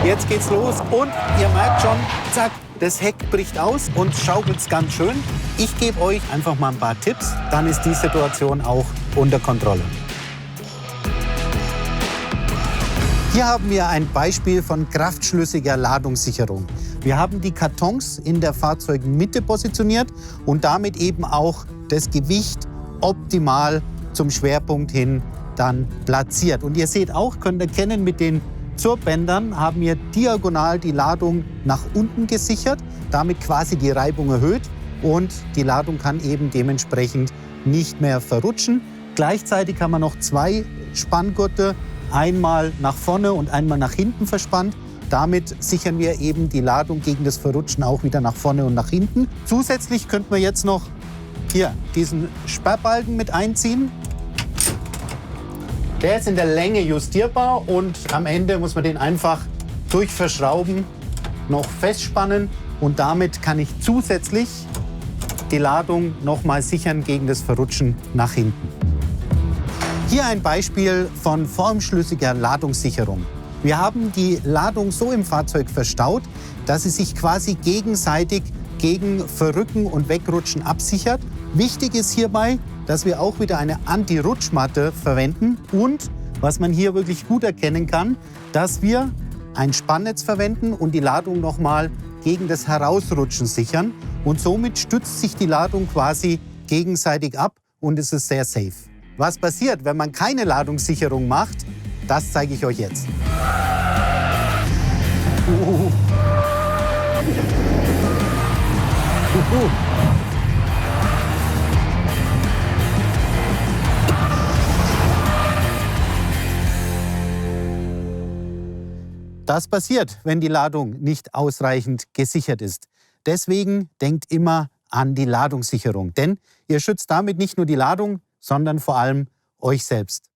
Jetzt geht's los und ihr merkt schon, zack, das Heck bricht aus und schaukelt ganz schön. Ich gebe euch einfach mal ein paar Tipps, dann ist die Situation auch unter Kontrolle. Hier haben wir ein Beispiel von kraftschlüssiger Ladungssicherung. Wir haben die Kartons in der Fahrzeugmitte positioniert und damit eben auch das Gewicht optimal zum Schwerpunkt hin dann platziert. Und ihr seht auch, könnt erkennen, mit den Zurbändern haben wir diagonal die Ladung nach unten gesichert, damit quasi die Reibung erhöht und die Ladung kann eben dementsprechend nicht mehr verrutschen. Gleichzeitig haben wir noch zwei Spanngurte, einmal nach vorne und einmal nach hinten verspannt. Damit sichern wir eben die Ladung gegen das Verrutschen auch wieder nach vorne und nach hinten. Zusätzlich könnten wir jetzt noch hier diesen Sperrbalken mit einziehen. Der ist in der Länge justierbar und am Ende muss man den einfach durch Verschrauben noch festspannen und damit kann ich zusätzlich die Ladung noch mal sichern gegen das Verrutschen nach hinten. Hier ein Beispiel von formschlüssiger Ladungssicherung. Wir haben die Ladung so im Fahrzeug verstaut, dass sie sich quasi gegenseitig gegen Verrücken und Wegrutschen absichert. Wichtig ist hierbei, dass wir auch wieder eine Anti-Rutschmatte verwenden und, was man hier wirklich gut erkennen kann, dass wir ein Spannnetz verwenden und die Ladung nochmal gegen das Herausrutschen sichern. Und somit stützt sich die Ladung quasi gegenseitig ab und es ist sehr safe. Was passiert, wenn man keine Ladungssicherung macht, das zeige ich euch jetzt. Das passiert, wenn die Ladung nicht ausreichend gesichert ist. Deswegen denkt immer an die Ladungssicherung, denn ihr schützt damit nicht nur die Ladung, sondern vor allem euch selbst.